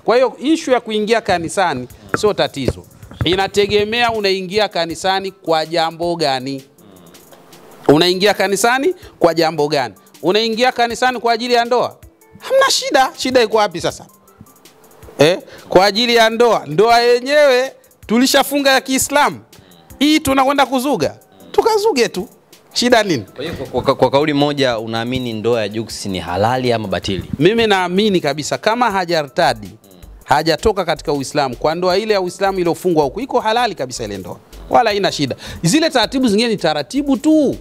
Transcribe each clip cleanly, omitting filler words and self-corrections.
Kwa hiyo issue ya kuingia kanisani sio tatizo. Inategemea unaingia kanisani kwa jambo gani. Unaingia kanisani kwa jambo gani? Unaingia kanisani kwa ajili ya ndoa? Hamna shida. Shida iko wapi sasa? Kwa ajili ya ndoa. Ndoa yenyewe tulishafunga ya Kiislamu. Hii tunakwenda kuzuga. Tukazuge tu. Shida nini? Kwa hiyo kwa kauli moja unaamini ndoa ya Jux ni halali ama batili? Mimi naamini kabisa kama hajartadi, hajatoka katika Uislamu, kwa ndoa ile ya Uislamu iliyofungwa huko iko halali kabisa ile ndoa. Wala haina shida. Zile taratibu zingine ni taratibu tu.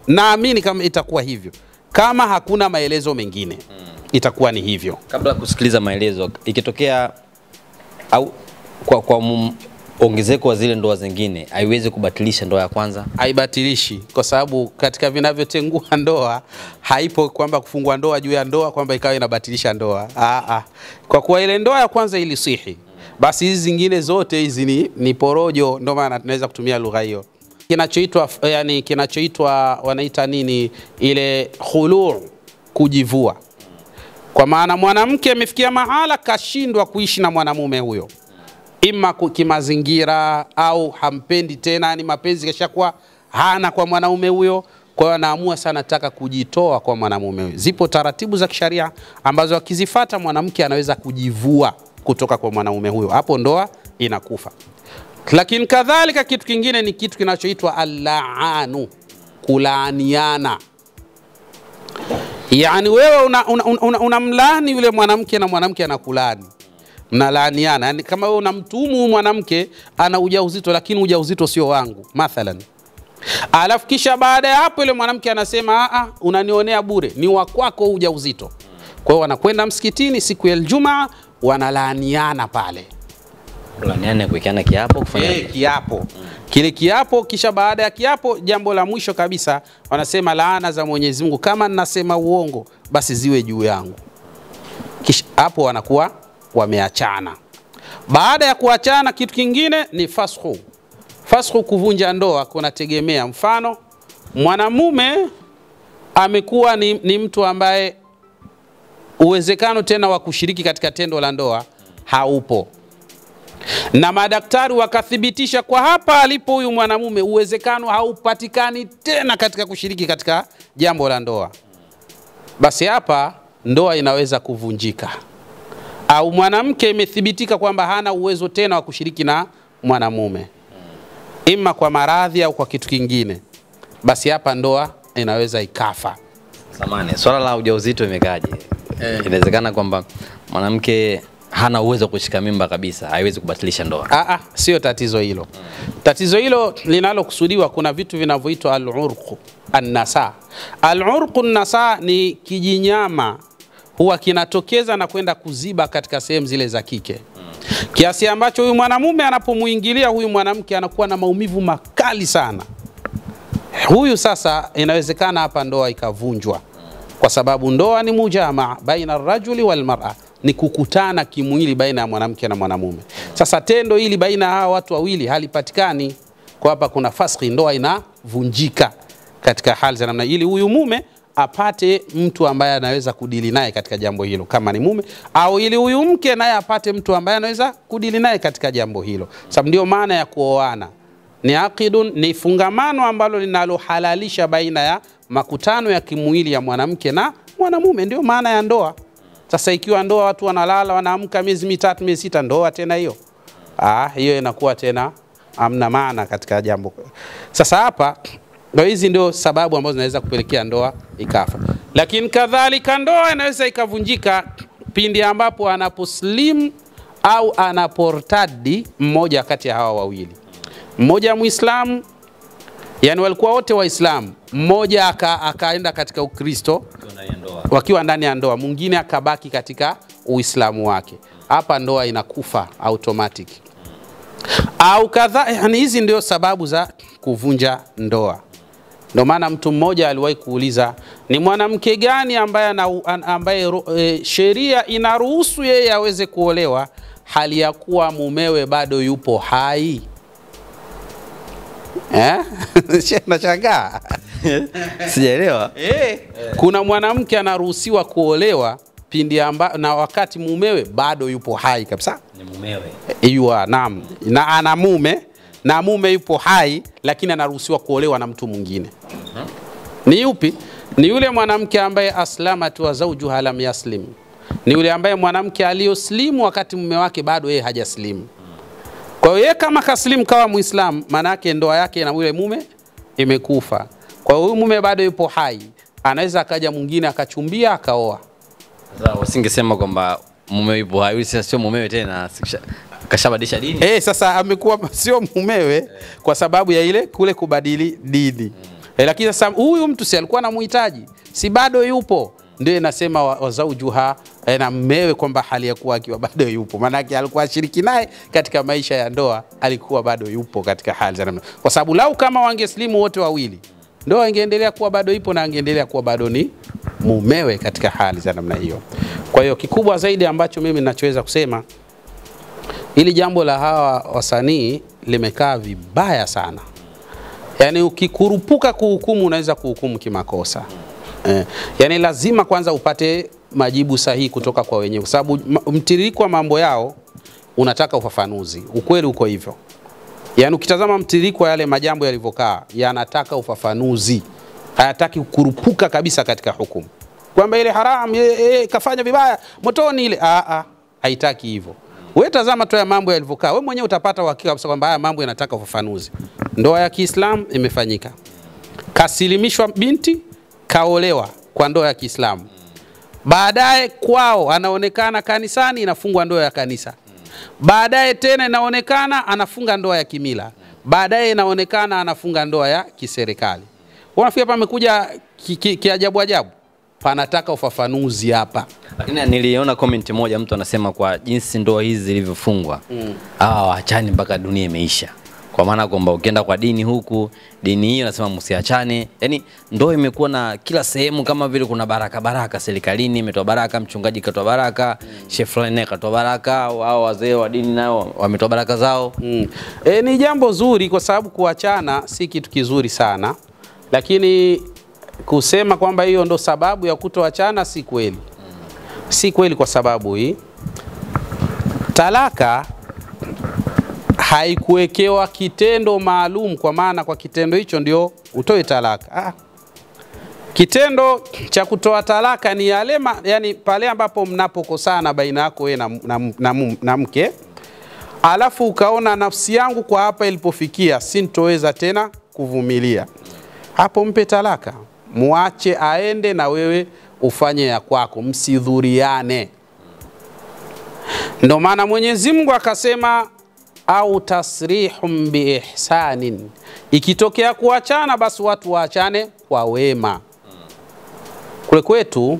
Naamini kama itakuwa hivyo. Kama hakuna maelezo mengine, itakuwa ni hivyo. Kabla kusikiliza maelezo, ikitokea au kwa ongezeko wa zile ndoa zingine, haiwezi kubatilisha ndoa ya kwanza? Haibatilishi, kwa sababu katika vinavyotengua ndoa haipo kwamba kufungua ndoa juu ya ndoa kwamba ikawa inabatilisha ndoa. Kwa kuwa ile ndoa ya kwanza ilisihi, basi hizi zingine zote hizi ni porojo, ndio maana tunaweza kutumia lugha hiyo. Kinachoitwa wanaita nini, ile khulu', kujivua. Kwa maana mwanamke amefikia mahala kashindwa kuishi na mwanamume huyo, ima kimazingira au hampendi tena, ni mapenzi kashakuwa hana kwa mwanamume huyo, kwa hiyo anaamua sana nataka kujitoa kwa mwanamume huyo. Zipo taratibu za kisharia ambazo akizifuata mwanamke anaweza kujivua kutoka kwa mwanamume huyo, hapo ndoa inakufa. Lakini kadhalika kitu kingine ni kitu kinachoitwa al-la'anu, kulaaniana. Yani wewe unamlaani yule mwanamke na mwanamke anakulani, mnalaaniana. Yani kama wewe unamtuhumu mwanamke ana ujauzito lakini ujauzito sio wangu mathalan, alafu kisha baada ya hapo yule mwanamke anasema unanionea bure, ni wa kwako ujauzito. Kwa hiyo wanakwenda msikitini siku ya Ijumaa wanalaaniana pale. Kulaaniana kuikiana kiapo, kufanya kiapo. Kile kiapo, kisha baada ya kiapo jambo la mwisho kabisa wanasema laana za Mwenyezi Mungu kama ninasema uongo basi ziwe juu yangu. Kisha hapo wanakuwa wameachana. Baada ya kuachana kitu kingine ni fashu. Fashu, kuvunja ndoa, kunategemea. Mfano mwanamume amekuwa ni mtu ambaye uwezekano tena wa kushiriki katika tendo la ndoa haupo, na madaktari wakathibitisha kwa hapa alipo huyu mwanamume uwezekano haupatikani tena katika kushiriki katika jambo la ndoa, basi hapa ndoa inaweza kuvunjika. Au mwanamke imethibitika kwamba hana uwezo tena wa kushiriki na mwanamume, ima kwa maradhi au kwa kitu kingine, basi hapa ndoa inaweza ikafa. Samani, swala la ujauzito imekaje? Inawezekana kwamba mwanamke hana uwezo kushika mimba kabisa, haiwezi kubatilisha ndoa? Sio tatizo hilo. Tatizo hilo linalokusudiwa, kuna vitu vinavyoitwa al-urq an-nasa. Al-urq an-nasa ni kijinyama huwa kinatokeza na kwenda kuziba katika sehemu zile za kike, kiasi ambacho huyu mwanamume anapomuingilia huyu mwanamke anakuwa na maumivu makali sana. Huyu sasa inawezekana hapa ndoa ikavunjwa, kwa sababu ndoa ni mujamaa baina ar-rajuli wal mar'a, ni kukutana kimwili baina ya mwanamke na mwanamume. Sasa tendo hili baina hawa watu wawili halipatikani, kwa hapa kuna faskhi, ndoa inavunjika katika hali za namna, ili huyu mume apate mtu ambaye anaweza kudili naye katika jambo hilo kama ni mume, au ili huyu mke naye apate mtu ambaye anaweza kudili naye katika jambo hilo. Sababu ndio maana ya kuoana. Ni aqidun, ni fungamano ambalo linalohalalisha baina ya makutano ya kimwili ya mwanamke na mwanamume, ndio maana ya ndoa. Sasa ikiwa ndoa watu wanalala wanaamka miezi mitatu miezi sita, ndoa tena hiyo? Hiyo inakuwa tena hamna maana katika jambo. Sasa hapa ndio hizi ndio sababu ambazo zinaweza kupelekea ndoa ikafa. Lakini kadhalika ndoa inaweza ikavunjika pindi ambapo anaposlim au anaportadi mmoja kati ya hawa wawili. Mmoja Muislamu, yani walikuwa wote Waislamu, mmoja akaenda katika Ukristo wakiwa ndani ya ndoa, mwingine akabaki katika Uislamu wake, hapa ndoa inakufa automatic. Au kadha, yani hizi ndio sababu za kuvunja ndoa. Ndio maana mtu mmoja aliwahi kuuliza, ni mwanamke gani ambaye sheria inaruhusu yeye aweze kuolewa hali ya kuwa mumewe bado yupo hai? Nashangaa. Sijaelewa. Kuna mwanamke anaruhusiwa kuolewa pindi na wakati mumewe bado yupo hai kabisa. Ni mumewe. Naam. Na ana mume na mume yupo hai, lakini anaruhusiwa kuolewa na mtu mwingine. Ni yupi? Ni yule mwanamke ambaye aslamat wa zawjuha lam yaslim. Ni yule ambaye mwanamke aliyoslimu wakati mume wake bado yeye hajaslimu. Kwa hiyo yeye kama kaslimu kawa Muislamu, maana yake ndoa yake na yule mume imekufa. Kwa hiyo huyu mume bado yupo hai, anaweza akaja mwingine akachumbia akaoa. Sasa wasingesema kwamba mume yupo hai, yule sio mumewe tena, kashabadilisha dini. Sasa amekuwa sio mumewe kwa sababu ya ile kule kubadili dini. Lakini sasa huyu mtu si alikuwa anamuhitaji, si bado yupo, ndio inasema wazaujuha na mmewe, kwamba hali ya kuwa akiwa bado yupo, maana yake alikuwa shiriki naye katika maisha ya ndoa, alikuwa bado yupo katika hali za namna. Kwa sababu lau kama wangeslimu wote wawili, ndoa ingeendelea kuwa bado ipo na angeendelea kuwa bado ni mumewe katika hali za namna hiyo. Kwa hiyo kikubwa zaidi ambacho mimi ninachoweza kusema, ili jambo la hawa wasanii limekaa vibaya sana. Yani ukikurupuka kuhukumu unaweza kuhukumu kimakosa. Yani lazima kwanza upate majibu sahihi kutoka kwa wenyewe, kwa sababu mtiririko wa mambo yao unataka ufafanuzi. Ukweli uko hivyo. Yani ukitazama mtiririko yale majambo yalivyokaa, yanataka ufafanuzi. Hayataki kukurupuka kabisa katika hukumu. Kwamba ile haram kafanya vibaya motoni ile, haitaki hivyo. Wewe tazama tu ya mambo yalivyokaa, wewe mwenyewe utapata uhakika kabisa kwamba haya mambo yanataka ufafanuzi. Ndoa ya Kiislamu imefanyika. Kasilimishwa binti, kaolewa kwa ndoa ya Kiislamu. Baadaye kwao anaonekana kanisani, inafungwa ndoa ya kanisa. Baadaye tena inaonekana anafunga ndoa ya kimila. Baadaye inaonekana anafunga ndoa ya kiserikali. Wanafikia hapa amekuja kiajabu ajabu. Panataka ufafanuzi hapa. Lakini niliona comment moja, mtu anasema kwa jinsi ndoa hizi zilivyofungwa, waachane mpaka dunia imeisha. Kwa maana kwamba ukienda kwa dini huku, dini hiyo nasema msiachane. Yaani ndoa imekuwa na kila sehemu kama vile kuna baraka serikalini imetoa baraka, mchungaji katoa baraka, chef fulani katoa baraka, wao wazee wa dini nao wametoa baraka zao. Ni jambo zuri kwa sababu kuachana si kitu kizuri sana. Lakini kusema kwamba hiyo ndo sababu ya kutoachana si kweli. Si kweli, kwa sababu hii talaka haikuwekewa kitendo maalum, kwa maana kwa kitendo hicho ndio utoe talaka. Kitendo cha kutoa talaka ni yale yani pale ambapo mnapokosana baina yako wewe na mke, alafu ukaona nafsi yangu kwa hapa ilipofikia sintoweza tena kuvumilia, hapo mpe talaka, muache aende na wewe ufanye ya kwako, msidhuriane. Ndio maana Mwenyezi Mungu akasema au tasrihum biihsanin, ikitokea kuachana basi watu waachane kwa wema. Kule kwetu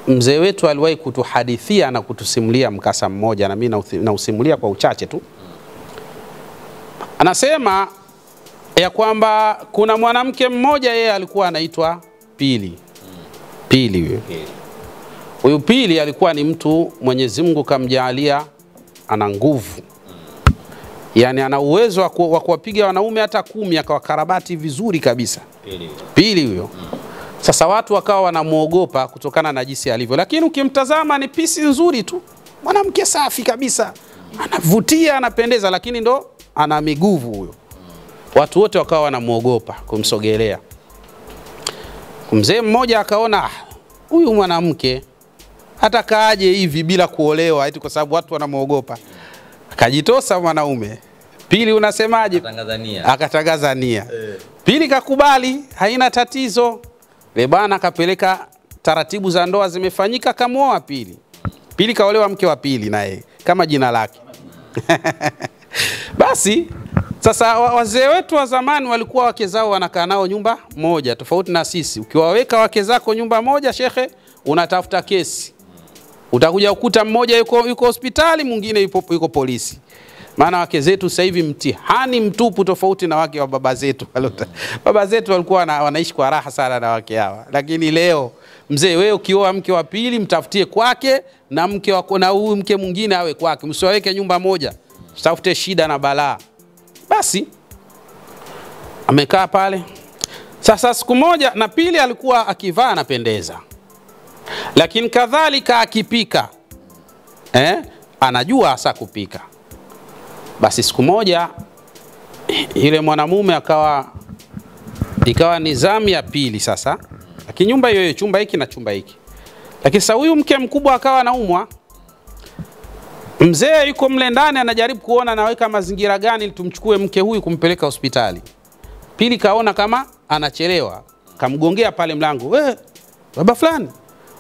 mzee wetu aliwahi kutuhadithia na kutusimulia mkasa mmoja, na mimi nausimulia kwa uchache tu. Anasema ya kwamba kuna mwanamke mmoja, yeye alikuwa anaitwa Pili. Huyu Pili alikuwa ni mtu Mwenyezi Mungu kamjalia ana nguvu. Yani ana uwezo wa kuwapiga wanaume hata 10 akawakarabati vizuri kabisa. Pili huyo. Sasa watu wakawa wanamuogopa kutokana na jinsi alivyo. Lakini ukimtazama ni pisi nzuri tu. Mwanamke safi kabisa. Anavutia, anapendeza, lakini ndo ana miguvu huyo. Watu wote wakawa wanamuogopa kumsogelea. Mzee mmoja akaona huyu mwanamke hata kaaje hivi bila kuolewa eti kwa sababu watu wanamuogopa. Akajitosa mwanaume. Pili unasemaje? Akatangaza nia. Pili kakubali, haina tatizo. Le bwana akapeleka taratibu za ndoa zimefanyika, kamuoa Pili. Pili kaolewa mke wa Pili naye kama jina lake. Basi sasa wazee wetu wa zamani walikuwa wake zao wanakaa nao nyumba moja, tofauti na sisi. Ukiwaweka wake zako nyumba moja, shekhe, unatafuta kesi. Utakuja ukuta mmoja yuko hospitali, mwingine yuko polisi. Maana wake zetu sasa hivi mtihani mtupu, tofauti na wake wa baba zetu. Baba zetu walikuwa wanaishi kwa raha sana na wake hawa. Lakini leo mzee, wewe ukioa mke wa Pili mtafutie kwake, na mke wako na huyu mke mwingine awe kwake. Msiwaweke nyumba moja. Tafute shida na balaa. Basi amekaa pale. Sasa siku moja, na Pili alikuwa akivaa anapendeza. Lakini kadhalika akipika anajua hasa kupika. Basi siku moja yule mwanamume ikawa ni zamu ya pili sasa. Lakini nyumba hiyo chumba hiki na chumba hiki. Lakini sasa huyu mke mkubwa akawa anaumwa. Mzee yuko mle ndani anajaribu kuona anaweka mazingira gani ili tumchukue mke huyu kumpeleka hospitali. Pili kaona kama anachelewa, kamgongea pale mlango. "Wewe baba fulani,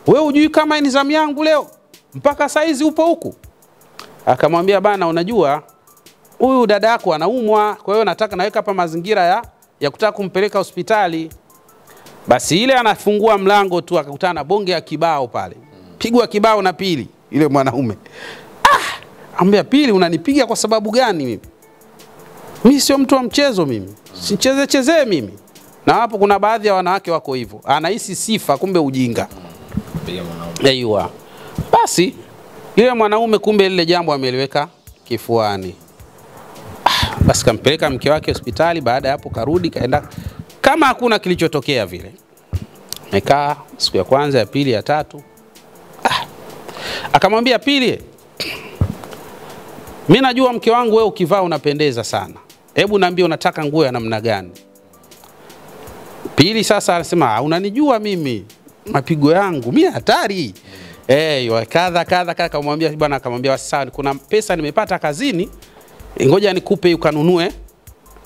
wewe hujui kama ni zamu yangu leo? Mpaka saizi upo huku?" Akamwambia, "Bana, unajua huyu dada yako anaumwa, kwa hiyo nataka naweka hapa mazingira ya kutaka kumpeleka hospitali." Basi ile anafungua mlango tu akakutana na bonge ya kibao pale. Pigwa kibao na Pili, ile mwanaume. Ambia, "Pili, unanipiga kwa sababu gani mimi? Mimi sio mtu wa mchezo mimi. Sicheze mimi." Na hapo kuna baadhi ya wanawake wako hivyo. Anahisi sifa kumbe ujinga. Aiwa. Basi yule mwanaume kumbe lile jambo ameliweka kifuani. Basi kampeleka mke wake hospitali. Baada hapo karudi kaenda kama hakuna kilichotokea vile. Mekaa siku ya kwanza, ya pili, ya tatu. Akamwambia, "Pili, mimi najua mke wangu wewe ukivaa unapendeza sana. Hebu niambie unataka nguo ya namna gani?" Pili sasa anasema, "Unanijua mimi mapigo yangu, mimi hatari." Kadha akamwambia bwana, akamwambia, "Sawa, kuna pesa nimepata kazini, ngoja nikupe ukanunue."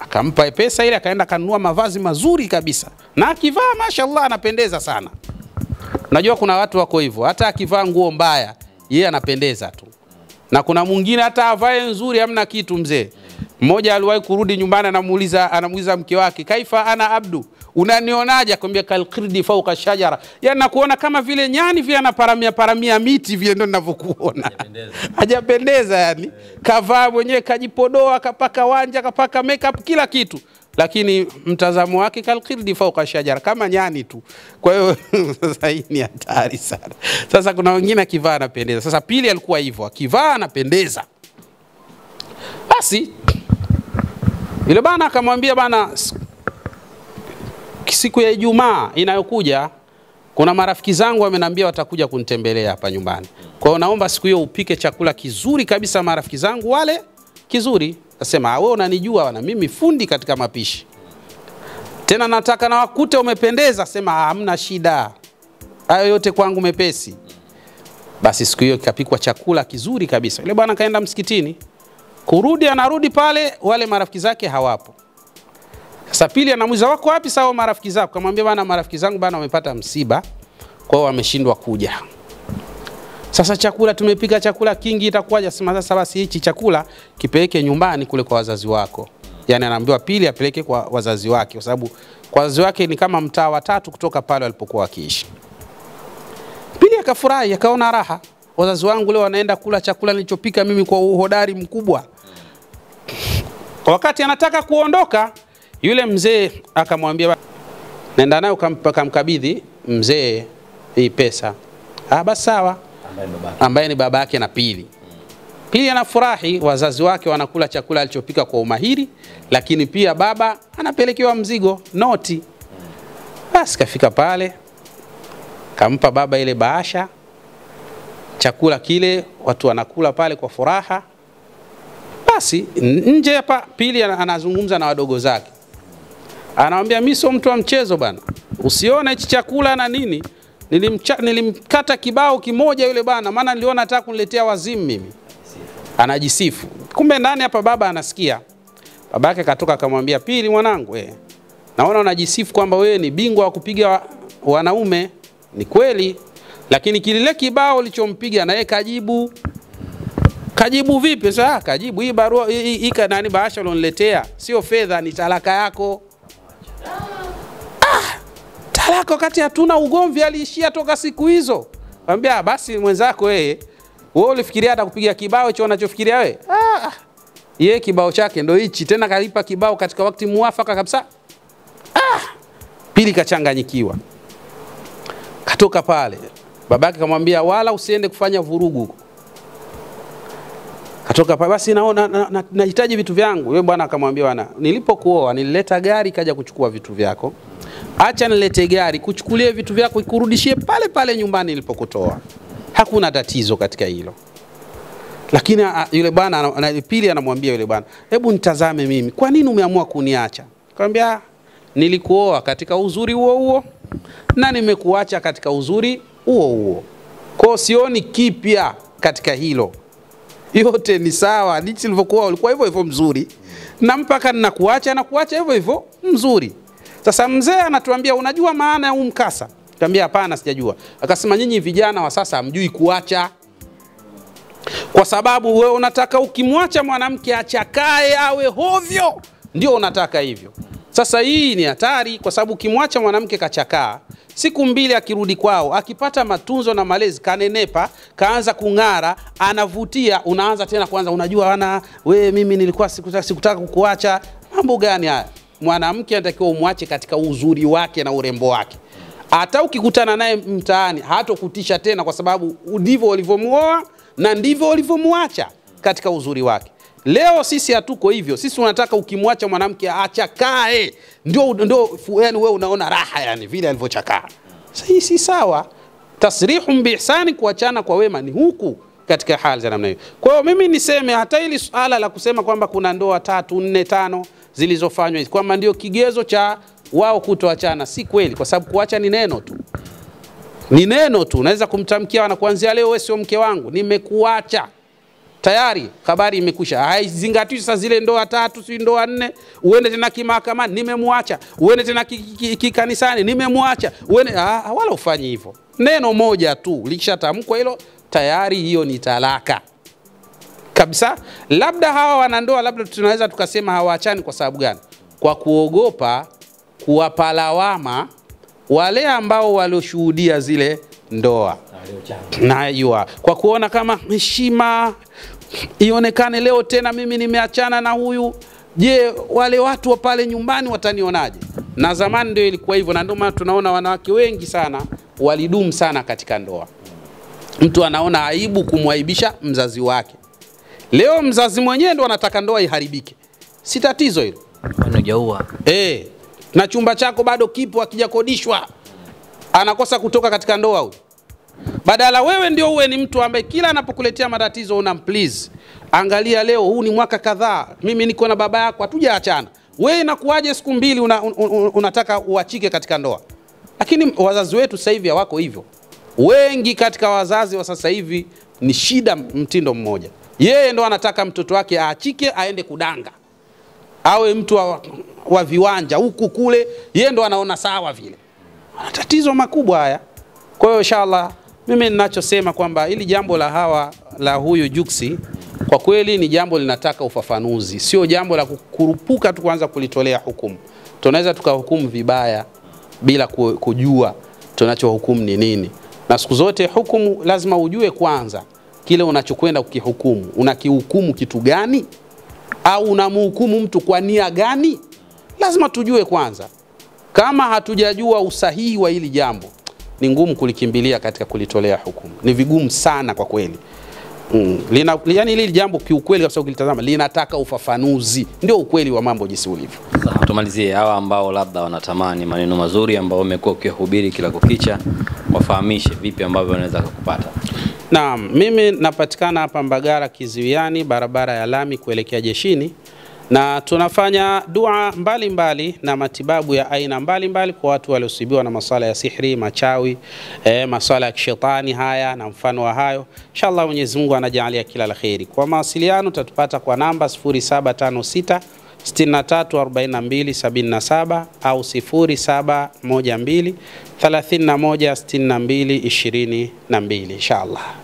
Akampa pesa ile, akaenda kanunua mavazi mazuri kabisa. Na akivaa mashallah anapendeza sana. Unajua kuna watu wako hivyo, hata akivaa nguo mbaya yeye anapendeza tu. Na kuna mwingine hata avae nzuri hamna kitu mzee. Mmoja aliwahi kurudi nyumbani anamuuliza mke wake, "Kaifa ana abdu? Unanionaje?" Akamwambia, "Kalqirdi fawqa shajara." Yaani nakuona kama vile nyani vile anaparamia miti vile ndio ninavyokuona. Hajapendeza yani. Kavaa mwenyewe kajipodoa, kapaka wanja, kapaka makeup, kila kitu. Lakini mtazamo wake kalqirdi fawqa shajara, kama nyani tu. Kwa hiyo sasa hii ni hatari sana. Sasa kuna wengine akivaa anapendeza. Sasa Pili alikuwa hivyo, akivaa anapendeza. Basi yule bana akamwambia, "Bana, siku ya Ijumaa inayokuja kuna marafiki zangu wameniambia watakuja kunitembelea hapa nyumbani. Kwa hiyo naomba siku hiyo upike chakula kizuri kabisa, marafiki zangu wale kizuri." Nasema, "Wewe unanijua na mimi fundi katika mapishi. Tena nataka na wakute umependeza." Sema, "Hamna shida. Hayo yote kwangu mepesi." Basi siku hiyo kikapikwa chakula kizuri kabisa. Yule bwana kaenda msikitini. Anarudi pale wale marafiki zake hawapo. Sasa Pili anamuuliza, "Wako wapi sawa marafiki zako?" Akamwambia, "Bana, marafiki zangu bana wamepata msiba, kwa hiyo wameshindwa kuja. Sasa chakula tumepika chakula kingi, itakuwaje?" Sema, "Sasa basi hichi chakula kipeleke nyumbani kule kwa wazazi wako." Yaani anaambiwa Pili apeleke kwa wazazi wake, kwa sababu kwa wazazi wake ni kama mtaa wa 3 kutoka pale walipokuwa wakiishi. Pili akafurahi, akaona raha. Wazazi wangu leo wanaenda kula chakula nilichopika mimi kwa uhodari mkubwa. Wakati anataka kuondoka, yule mzee akamwambia, "Nenda nayo kamkabidhi mzee hii pesa." Basi sawa. Ambaye ni baba yake na Pili. Pili anafurahi, wazazi wake wanakula chakula alichopika kwa umahiri, lakini pia baba anapelekewa mzigo, noti. Basi kafika pale, kampa baba ile bahasha, chakula kile, watu wanakula pale kwa furaha. Basi nje hapa Pili anazungumza na wadogo zake. Anamwambia, "Mimi sio mtu wa mchezo bana. Usione hichi chakula na nini. Nilimkata kibao kimoja yule bana, maana niliona nataka kuniletea wazimu mimi." Anajisifu. Kumbe ndani hapa baba anasikia. Babake katoka akamwambia, "Pili mwanangu, naona unajisifu kwamba wewe ni bingwa wa kupiga wanaume. Ni kweli, lakini kilile kibao ulichompiga na yeye kajibu." "Kajibu vipi?" Sasa kajibu, "Hii barua hii nani bahasha ulioniletea sio fedha, ni talaka yako." Talaka wakati hatuna ugomvi, aliishia toka siku hizo. Anambia, "Basi mwenzako wewe ulifikiria hata kupiga kibao hicho unachofikiria wewe?" Yeye kibao chake ndio hichi, tena kalipa kibao katika wakati muafaka kabisa. Pili kachanganyikiwa. Katoka pale. Babake kamwambia, "Wala usiende kufanya vurugu." Katoka pale, "Basi naona nahitaji vitu vyangu." Yule bwana akamwambia, "Bwana, nilipokuoa nilileta gari kaja kuchukua vitu vyako. acha nilete gari kuchukulie vitu vyako ikurudishie pale pale nyumbani nilipokutoa. Hakuna tatizo katika hilo. Lakini yule bwana pili anamwambia yule bwana, hebu nitazame mimi, kwa nini umeamua kuniacha? Akamwambia, nilikuoa katika uzuri huo huo na nimekuacha katika uzuri huo huo. Kwa sioni kipya katika hilo. Yote ni sawa, jinsi ulivyokuwa ulikuwa hivyo hivyo mzuri na mpaka ninakuacha na kuacha hivyo hivyo mzuri. Sasa mzee anatuambia, unajua maana ya mkasa? Akamwambia, hapana sijajua. Akasema, nyinyi vijana wa sasa hamjui kuacha. Kwa sababu wewe unataka ukimwacha mwanamke achakae awe hovyo, ndio unataka hivyo. Sasa hii ni hatari, kwa sababu ukimwacha mwanamke kachakaa, siku mbili akirudi kwao, akipata matunzo na malezi, kanenepa, kaanza kung'ara, anavutia, unaanza tena kwanza, unajua wewe mimi nilikuwa sikutaka kukuacha. Mambo gani haya? Mwanamke anatakiwa umwache katika uzuri wake na urembo wake. Hata ukikutana naye mtaani hatokutisha tena, kwa sababu ndivyo ulivyomuoa na ndivyo ulivyomwacha katika uzuri wake. Leo sisi hatuko hivyo. Sisi tunataka ukimwacha mwanamke achakae, ndio yani wewe unaona raha, yani vile alivyochakaa. Hii si sawa. Tasrihum biihsani, kuachana kwa wema ni huku katika hali za namna hiyo. Kwa hiyo mimi niseme hata hili suala la kusema kwamba kuna ndoa 3, 4, 5 zilizofanywa kwamba ndio kigezo cha wao kutoachana, si kweli, kwa sababu kuacha ni neno tu. Ni neno tu. Unaweza kumtamkia na kuanzia leo wewe sio mke wangu, nimekuacha. Tayari habari imekwisha. Haizingatiwi sasa zile ndoa 3, si ndoa 4, uende tena kimahakamani nimemwacha, uende tena kikanisani nimemwacha, uende wala ufanye hivyo. Neno moja tu likishatamkwa hilo tayari hiyo ni talaka kabisa. Labda hawa wanandoa labda tunaweza tukasema hawaachani kwa sababu gani? Kwa kuogopa kuwapa lawama wale ambao walioshuhudia zile ndoa. Na kwa kuona kama heshima ionekane leo tena mimi nimeachana na huyu, je, wale watu wa pale nyumbani watanionaje? Na zamani ndio ilikuwa hivyo, na ndio maana tunaona wanawake wengi sana walidumu sana katika ndoa. Mtu anaona aibu kumwaibisha mzazi wake. Leo mzazi mwenyewe ndo anataka ndoa iharibike. Si tatizo hilo. Anajaua. Na chumba chako bado kipo, akijakodishwa anakosa kutoka katika ndoa huyo. Badala wewe ndio uwe ni mtu ambaye kila anapokuletea matatizo unamplease. Angalia leo, huu ni mwaka kadhaa mimi niko na baba yako hatujaachana. Wewe inakuaje siku mbili unataka uachike katika ndoa? Lakini wazazi wetu sasa hivi hawako hivyo. Wengi katika wazazi wa sasa hivi ni shida mtindo mmoja. Yeye ndo anataka mtoto wake aachike aende kudanga, awe mtu wa viwanja huku kule, yeye ndo anaona sawa vile. Tatizo makubwa haya. Kwa hiyo inshallah mimi ninachosema kwamba hili jambo la huyu Juksi kwa kweli ni jambo linataka ufafanuzi, sio jambo la kukurupuka tu kuanza kulitolea hukumu. Tunaweza tukahukumu vibaya bila kujua tunachohukumu ni nini. Na siku zote hukumu lazima ujue kwanza kile unachokwenda kukihukumu, unakihukumu kitu gani au unamhukumu mtu kwa nia gani? Lazima tujue kwanza. Kama hatujajua usahihi wa hili jambo, ni ngumu kulikimbilia katika kulitolea hukumu. Ni vigumu sana kwa kweli. Yani hili jambo kiukweli kabisa ukilitazama linataka ufafanuzi, ndio ukweli wa mambo jinsi ulivyo. Sasa tumalizie hawa ambao labda wanatamani maneno mazuri ambao umekuwa ukihubiri kila kukicha, wafahamishe vipi ambavyo wanaweza kukupata. Naam, mimi napatikana hapa Mbagala Kiziwiani, barabara ya lami kuelekea jeshini, na tunafanya dua mbalimbali na matibabu ya aina mbalimbali kwa watu waliosibiwa na masuala ya sihri, machawi, masuala ya kishetani haya na mfano wa hayo. Inshallah Mwenyezi Mungu anajalia kila la kheri. Kwa mawasiliano tutatupata kwa namba 0756 634277 au 0712 316222 inshallah.